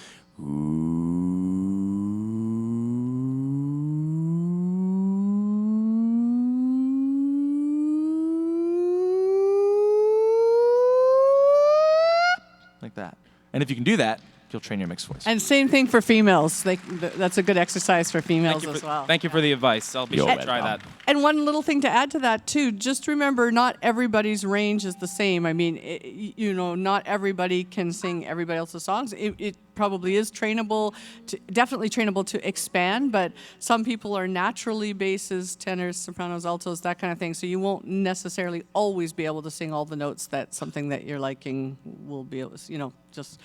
Like that. And if you can do that, you'll train your mixed voice. And same thing for females. That's a good exercise for females as well. Thank you for the advice. I'll be sure to try that. And one little thing to add to that too, just remember not everybody's range is the same. I mean, not everybody can sing everybody else's songs. It probably is trainable, definitely trainable to expand, but some people are naturally basses, tenors, sopranos, altos, that kind of thing. So you won't necessarily always be able to sing all the notes that something that you're liking will be able to, just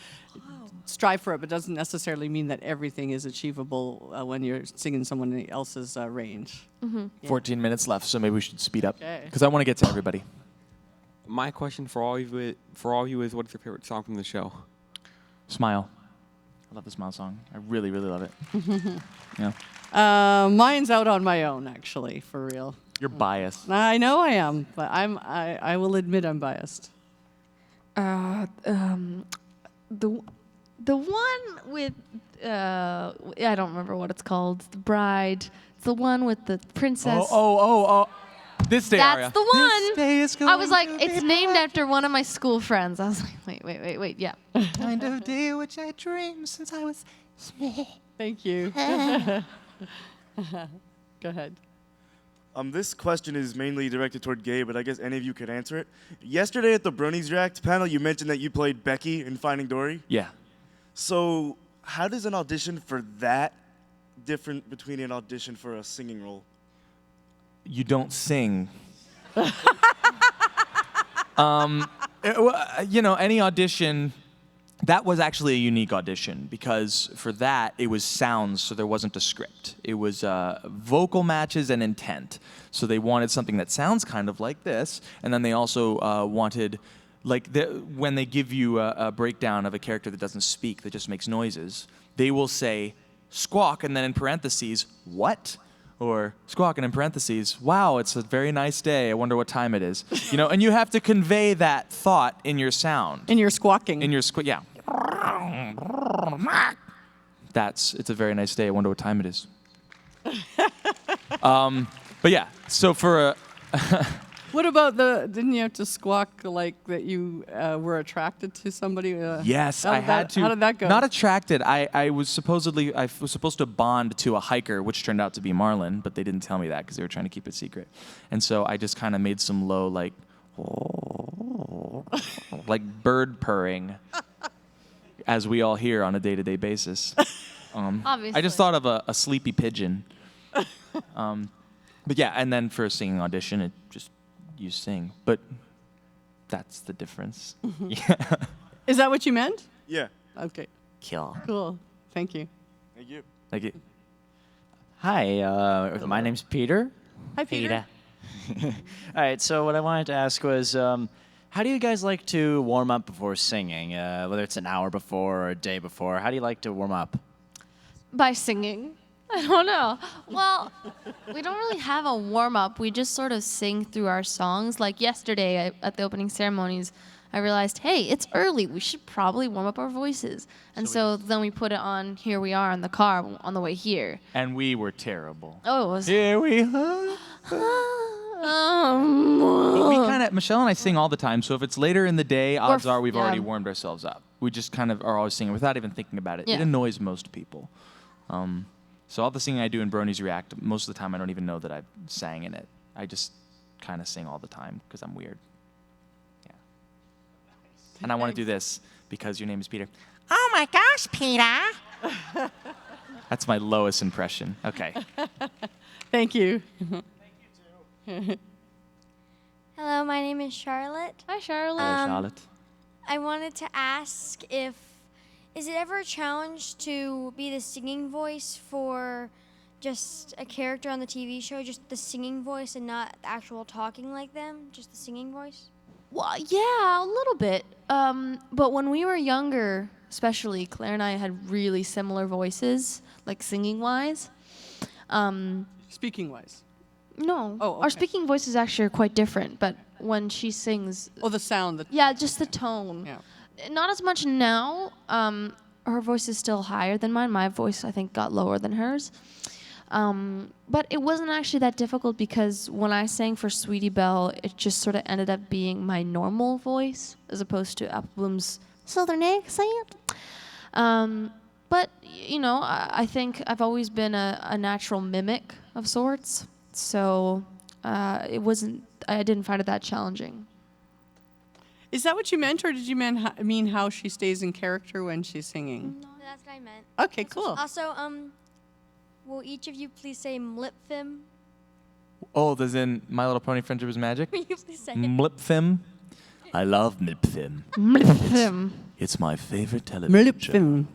strive for it, but doesn't necessarily mean that everything is achievable when you're singing someone else's range. Mm-hmm. 14 minutes left, so maybe we should speed up. Okay. Because I want to get to everybody. My question for all of you is, what is your favorite song from the show? Smile. I love the Smile song. I really, really love it. Yeah. Mine's Out on My Own, actually, for real. You're biased. I know I am, but I will admit I'm biased. The The one with, I don't remember what it's called. The bride. It's the one with the princess. Oh. This day That's aria. the one. This day is I was like, going to it's be named after one of my school friends. I was like, wait, yeah. kind of day which I dreamed since I was small. Thank you. Go ahead. This question is mainly directed toward Gabe, but I guess any of you could answer it. Yesterday at the Bronies React panel, you mentioned that you played Becky in Finding Dory. Yeah. So how does an audition for that different between an audition for a singing role? You don't sing. Any audition, that was actually a unique audition because for that, it was sounds, so there wasn't a script. It was vocal matches and intent. So they wanted something that sounds kind of like this, and then they also wanted, when they give you a breakdown of a character that doesn't speak, that just makes noises, they will say, squawk, and then in parentheses, what? Or squawk, and in parentheses, wow, it's a very nice day. I wonder what time it is. And you have to convey that thought in your sound. In your squawking. In your yeah. It's a very nice day. I wonder what time it is. But yeah, so for a... What about didn't you have to squawk like that you were attracted to somebody? Yes, I had to. How did that go? Not attracted. I was supposed to bond to a hiker, which turned out to be Marlin, but they didn't tell me that because they were trying to keep it secret. And so I just kind of made some low, like bird purring, as we all hear on a day-to-day basis. Obviously. I just thought of a sleepy pigeon. But yeah, and then for a singing audition, you sing, but that's the difference. Yeah. Is that what you meant? Yeah. Okay. Kill. Cool. Thank you. Thank you. Thank you. Hi, my name's Peter. Hi, Peter. All right, so what I wanted to ask was, how do you guys like to warm up before singing? Whether it's an hour before or a day before, how do you like to warm up? By singing. I don't know. Well, we don't really have a warm-up. We just sort of sing through our songs. Like yesterday at the opening ceremonies, I realized, hey, it's early. We should probably warm up our voices. And so then we put it on Here We Are in the car on the way here. And we were terrible. Oh, it was... Here we are. But we kind of, Michelle and I sing all the time, so if it's later in the day, odds are we've already warmed ourselves up. We just kind of are always singing without even thinking about it. Yeah. It annoys most people. So all the singing I do in Bronies React, most of the time I don't even know that I sang in it. I just kind of sing all the time because I'm weird. Yeah. And I want to do this because your name is Peter. Oh my gosh, Peter. That's my lowest impression. Okay. Thank you. Hello, my name is Charlotte. Hi, Charlotte. Hello, Charlotte. I wanted to ask is it ever a challenge to be the singing voice for just a character on the TV show, just the singing voice and not the actual talking like them, just the singing voice? Well, yeah, a little bit. But when we were younger, especially, Claire and I had really similar voices, like singing-wise. Speaking-wise? No. Oh, okay. Our speaking voices actually are quite different, but when she sings... Oh, the sound. Yeah, just the tone. Yeah. Not as much now. Her voice is still higher than mine. My voice, I think, got lower than hers. But it wasn't actually that difficult because when I sang for Sweetie Belle, it just sort of ended up being my normal voice as opposed to Apple Bloom's Southern accent. But, I think I've always been a natural mimic of sorts. So I didn't find it that challenging. Is that what you meant, or did you mean how she stays in character when she's singing? No, that's what I meant. Okay, cool. Also, will each of you please say mlipfim? Oh, there's in My Little Pony Friendship is Magic? Will you please say it? Mlipfim. I love Mlipfim. Mlipfim. It's my favorite television show. Mlipfim.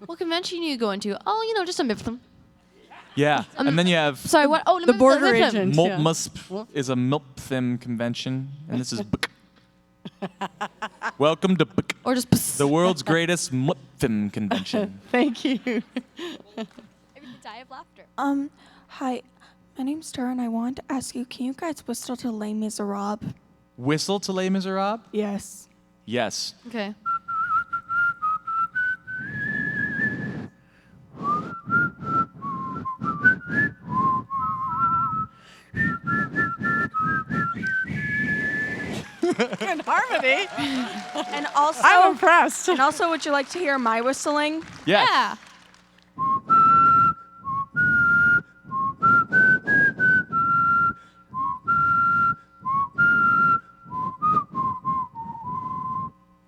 What convention are you going to? Oh, just a mlipfim. Yeah, and then you have... Sorry, what? Oh, the border mlipfim. agent. Multmusp is a Mlipfim convention, and this is Bk. Welcome to Bk. Or just the world's greatest Mlipfim convention. Thank you. Die of laughter. Hi, my name's Tara, and I wanted to ask you, can you guys whistle to Les Miserables? Whistle to Les Miserables? Yes. Yes. Okay. In harmony. And also, I'm impressed. And also, would you like to hear my whistling? Yes.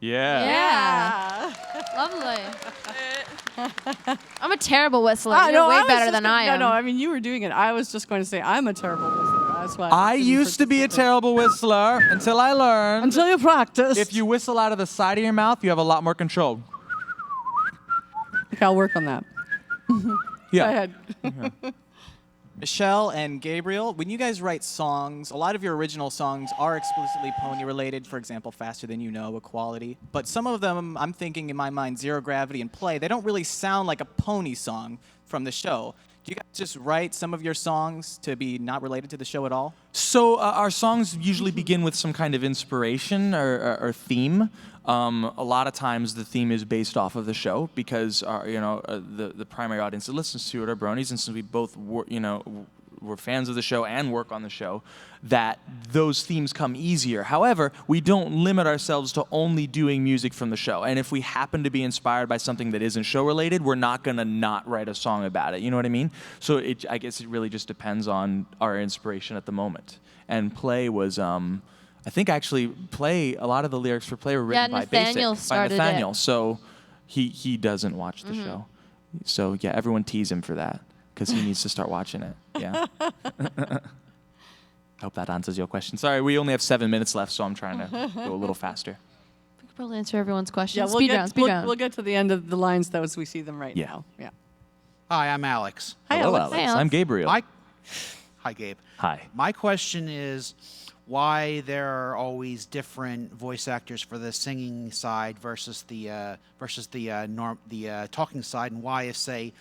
Yeah. Yeah. Lovely. I'm a terrible whistler. Ah, You're no, way was better just than gonna- I am. No, I mean, you were doing it. I was just going to say I'm a terrible whistler. That's why. I didn't used to be a participate. terrible whistler until I learned. Until you practice. If you whistle out of the side of your mouth, you have a lot more control. Okay, I'll work on that. Yeah. Go ahead. Michelle and Gabriel, when you guys write songs, a lot of your original songs are explicitly pony related, for example, Faster Than You Know, Equality. But some of them, I'm thinking in my mind, Zero Gravity and Play, they don't really sound like a pony song from the show. Do you guys just write some of your songs to be not related to the show at all? So our songs usually begin with some kind of inspiration or theme. A lot of times the theme is based off of the show because the primary audience that listens to it are bronies, and since we both we're fans of the show and work on the show, that those themes come easier. However, we don't limit ourselves to only doing music from the show. And if we happen to be inspired by something that isn't show related, we're not gonna not write a song about it. You know what I mean? So I guess it really just depends on our inspiration at the moment. And Play was, I think actually Play, a lot of the lyrics for Play were written by Nathaniel Basic, by started it. Nathaniel. So he doesn't watch the show. So yeah, everyone tease him for that because he needs to start watching it. Yeah. I hope that answers your question. Sorry, we only have 7 minutes left, so I'm trying to go a little faster. We could probably answer everyone's questions. Yeah, Speed round. We'll get to the end of the lines though as we see them right Yeah. now. Yeah. Hi, I'm Alex. Hi, Hello, Alex. Alex. I'm Gabriel. Hi, Gabe. Hi. My question is why there are always different voice actors for the singing side versus the talking side, and why if say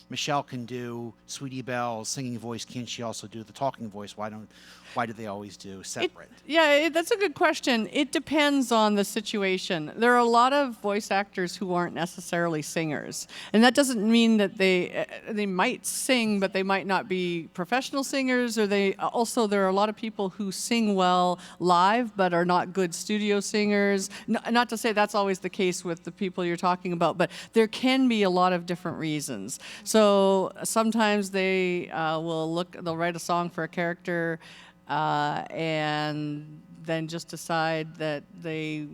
Michelle can do Sweetie Belle's singing voice, can't she also do the talking voice? Why do they always do separate? That's a good question. It depends on the situation. There are a lot of voice actors who aren't necessarily singers, and that doesn't mean that they might sing, but they might not be professional singers. Or there are a lot of people who sing well live, but are not good studio singers. Not to say that's always the case with the people you're talking about, but there can be a lot of different reasons. So sometimes they'll write a song for a character. And then just decide that they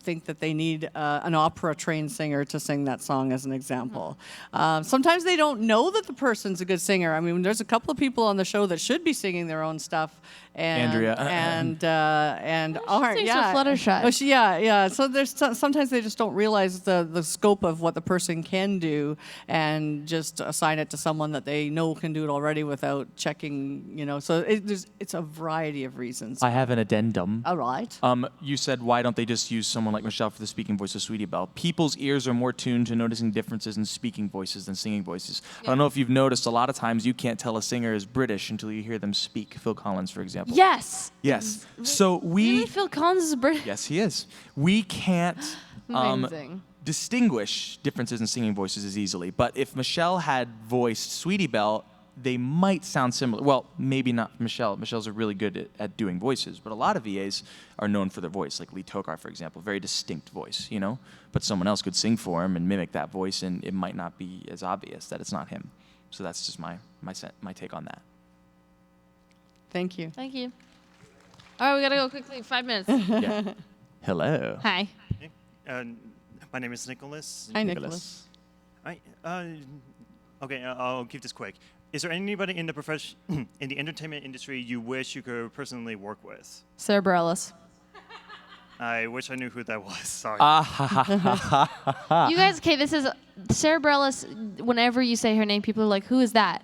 think that they need an opera-trained singer to sing that song, as an example. Sometimes they don't know that the person's a good singer. I mean, there's a couple of people on the show that should be singing their own stuff, and Andrea. and aren't. sings so Fluttershy. Oh, So there's sometimes they just don't realize the scope of what the person can do, and just assign it to someone that they know can do it already without checking. So it's a variety of reasons. I have an addendum. All right. You said, why don't they just use someone like Michelle for the speaking voice of Sweetie Belle? People's ears are more tuned to noticing differences in speaking voices than singing voices. I don't know if you've noticed, a lot of times you can't tell a singer is British until you hear them speak. Phil Collins, for example. Yes. Yes. So Really, Phil Collins is British. Yes, he is. We can't Amazing. distinguish differences in singing voices as easily. But if Michelle had voiced Sweetie Belle, they might sound similar. Well, maybe not Michelle. Michelle's are really good at doing voices, but a lot of VAs are known for their voice, like Lee Tokar, for example, very distinct voice, But someone else could sing for him and mimic that voice, and it might not be as obvious that it's not him. So that's just my take on that. Thank you. Thank you. All right, we gotta go quickly. 5 minutes. Yeah. Hello. Hi. My name is Nicholas. Hi, Nicholas. Okay, I'll keep this quick. Is there anybody in the entertainment industry you wish you could personally work with? Sarah Bareilles. I wish I knew who that was. Sorry. You guys, okay, this is Sarah Bareilles. Whenever you say her name, people are like, who is that?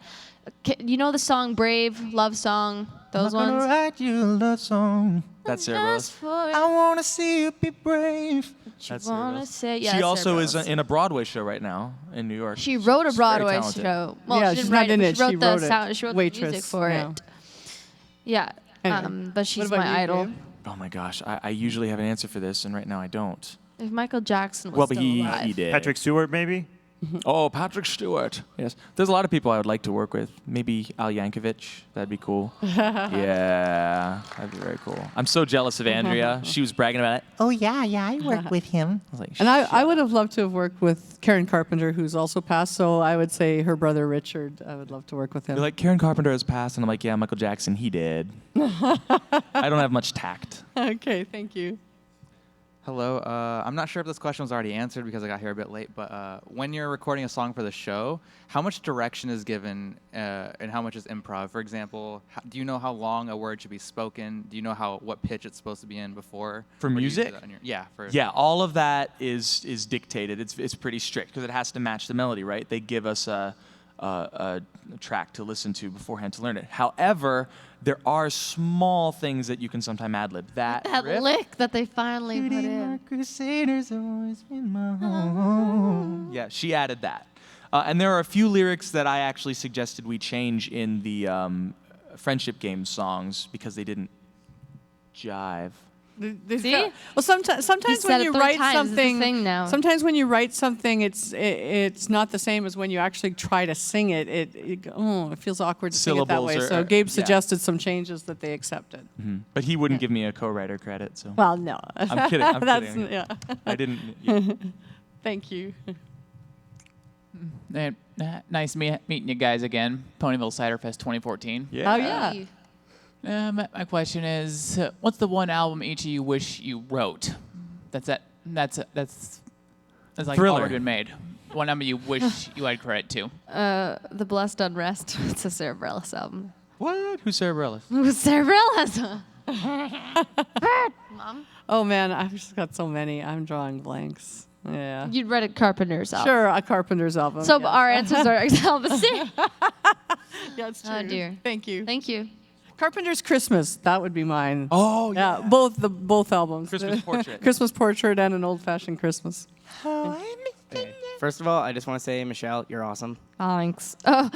You know the song Brave, Love Song, those I'm ones? gonna write you a love song. That's Sarah Bareilles. I want to see you be brave. That's Sarah wanna Bareilles. say- yeah, She that's also Sarah is Bareilles. in a Broadway show right now in New York. She wrote a She's very Broadway talented. show. Well, Yeah, she she's didn't not write in it. it. She wrote She the wrote it. sound. She wrote the music Waitress, for yeah. it. Yeah. Anyway. But she's What about my you, idol. Gabe? Oh my gosh, I usually have an answer for this, and right now I don't. If Michael Jackson was Well, but still he alive. did. Patrick Stewart, maybe? Oh, Patrick Stewart. Yes. There's a lot of people I would like to work with. Maybe Al Yankovic. That'd be cool. Yeah, that'd be very cool. I'm so jealous of Andrea. She was bragging about it. Oh, yeah, I worked with him. I was like, And I would have loved to have worked with Karen Carpenter, who's also passed. So I would say her brother Richard. I would love to work with him. you're like, Karen Carpenter has passed. And I'm like, yeah, Michael Jackson, he did. I don't have much tact. Okay, thank you. Hello. I'm not sure if this question was already answered because I got here a bit late, but when you're recording a song for the show, how much direction is given and how much is improv? For example, do you know how long a word should be spoken? Do you know what pitch it's supposed to be in before? For Or do you do music? that on yeah. Yeah, all of that is dictated. It's pretty strict because it has to match the melody, right? They give us a track to listen to beforehand to learn it. However, there are small things that you can sometimes ad-lib. That riff, lick that they finally put in. Crusaders always been my home. Yeah, she added that. And there are a few lyrics that I actually suggested we change in the Friendship Games songs because they didn't jive. See? Well, sometimes said when it you 3 write times. It's a something, thing now. sometimes when you write something, it's not the same as when you actually try to sing it. It feels awkward to sing it that way. Syllables So are- Gabe yeah. suggested some changes that they accepted. But he wouldn't give me a co-writer credit, so. Well, no. I'm kidding. I'm That's- kidding. yeah. I didn't. Yeah. Thank you. Nice meeting you guys again. Ponyville Cider Fest 2014. Yeah. Oh, yeah. My question is, what's the one album each of you wish you wrote? That's like Thriller. already been made. One album you wish you had credit to. The Blessed Unrest. It's a Sarah Bareilles album. What? Who's Sarah Bareilles? Who's Sarah Bareilles? Mom? Oh, man, I've just got so many. I'm drawing blanks. Yeah. You'd read a Carpenter's album. Sure, a Carpenter's album. So yes. our answers are opposite. Yeah, it's true. Oh dear. Thank you. Thank you. Carpenter's Christmas. That would be mine. Oh, yeah. Both albums. Christmas Portrait. Christmas Portrait and An Old-Fashioned Christmas. First of all, I just want to say, Michelle, you're awesome. Thanks. Oh.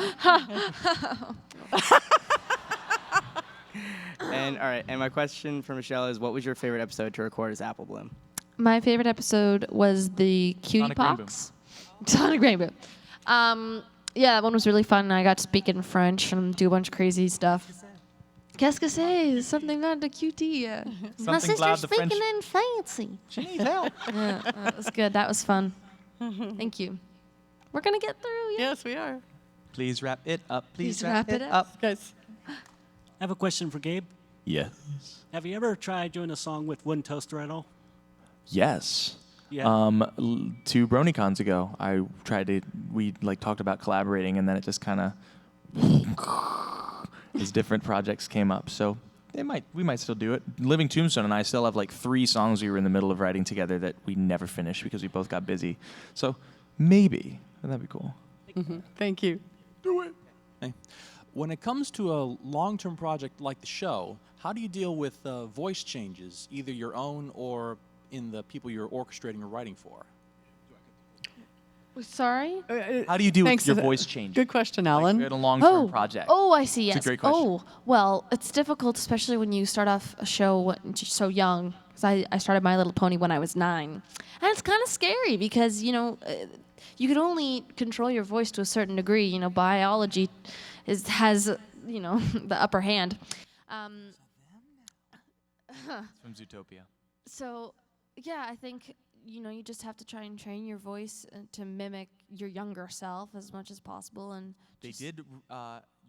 And all right, and my question for Michelle is, what was your favorite episode to record as Apple Bloom? My favorite episode was the Cutie Sonic Rainbow. Pox. Sonic Rainbow. Yeah, that one was really fun. I got to speak in French and do a bunch of crazy stuff. Qu'est-ce que c'est? Something not the QT. My Something loud, sister's the French- speaking in fancy. She needs help. Yeah, that was good. That was fun. Thank you. We're going to get through. Yeah. Yes, we are. Please wrap it up. Please wrap it up. Guys. I have a question for Gabe. Yes. Have you ever tried doing a song with Wooden Toaster at all? Yes. Yeah. 2 BronyCons ago, we talked about collaborating, and then it just kind of as different projects came up. So we might still do it. Living Tombstone and I still have 3 songs we were in the middle of writing together that we never finished because we both got busy. So maybe that'd be cool. Thank you. Do it. Hey. When it comes to a long-term project like the show, how do you deal with voice changes, either your own or in the people you're orchestrating or writing for? Sorry? How do you deal Thanks with your for the- voice changes? Good question, Alan. In a long-term project. Oh, I see. It's Yes. a great question. Oh, well, it's difficult, especially when you start off a show so young. Because I started My Little Pony when I was 9, and it's kind of scary because you can only control your voice to a certain degree. Biology has the upper hand. From Zootopia. So, yeah, I think you just have to try and train your voice to mimic your younger self as much as possible. And They did.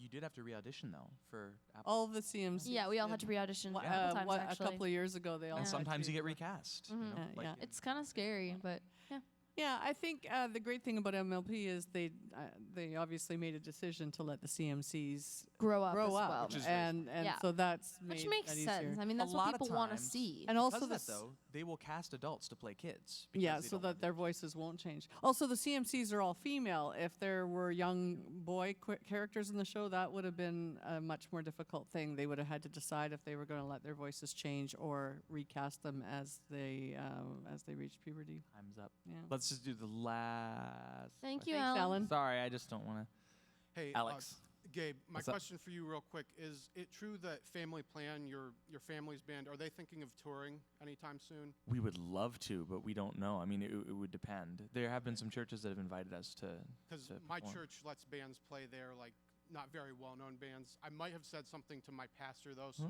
You did have to re-audition though for Apple. All of the CMCs. yeah, we all had to re-audition a couple times a actually. couple of years ago, they all. And had sometimes to. you get recast. Mhm. Yeah. It's kind of scary, but yeah. Yeah, I think the great thing about MLP is they obviously made a decision to let the CMCs Grow up as well. Which is and Yeah. so that's Which made makes that sense. easier. I mean, that's A what lot of people want to times- see. And also Because of the that, though, they will cast adults to play kids. Yeah, because they so don't that their voices won't change. Also, the CMCs are all female. If there were young boy characters in the show, that would have been a much more difficult thing. They would have had to decide if they were going to let their voices change or recast them as they reach puberty. Time's up. Yeah. Let's just do the last. Thank you, Thanks, Alan. Alan. Sorry, I just don't want to. Hey, Alex. Gabe, my What's up? question for you, real quick, is it true that Family Plan, your family's band, are they thinking of touring anytime soon? We would love to, but we don't know. I mean, it would depend. There have been some churches that have invited us to. Because my church lets bands play there, like not very well-known bands. I might have said something to my pastor though, so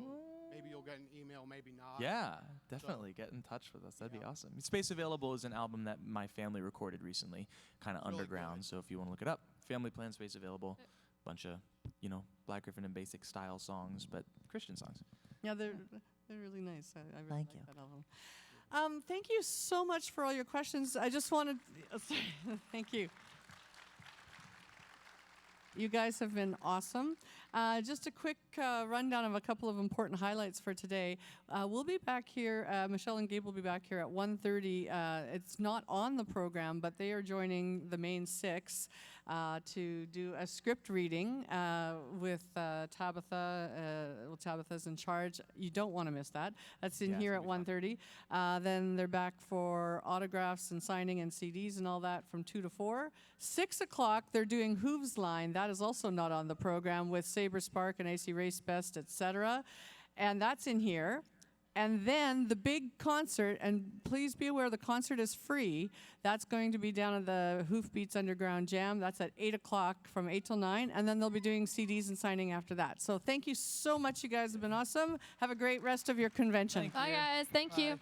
maybe you'll get an email, maybe not. Yeah, definitely get in touch with us. That'd be awesome. Space Available is an album that my family recorded recently, kind of underground. So if you want to look it up, Family Plan, Space Available, bunch of Black Griffin and Basic style songs, but Christian songs. Yeah, they're really nice. I really Thank like you. that album. Thank you so much for all your questions. I just wanted, thank you. You guys have been awesome. Just a quick rundown of a couple of important highlights for today. We'll be back here, Michelle and Gabe will be back here at 1:30. It's not on the program, but they are joining the main six to do a script reading with Tabitha. Tabitha's in charge. You don't want to miss that. That's in here at 1:30. Then they're back for autographs and signing and CDs and all that from 2 to 4. 6 o'clock, they're doing Hooves Line. That is also not on the program with Sabre Spark and AC Race Best, etc. And that's in here. And then the big concert, and please be aware the concert is free. That's going to be down at the Hoofbeats Underground Jam. That's at 8 o'clock from 8 till 9. And then they'll be doing CDs and signing after that. So thank you so much. You guys have been awesome. Have a great rest of your convention. Bye, guys. Thank you.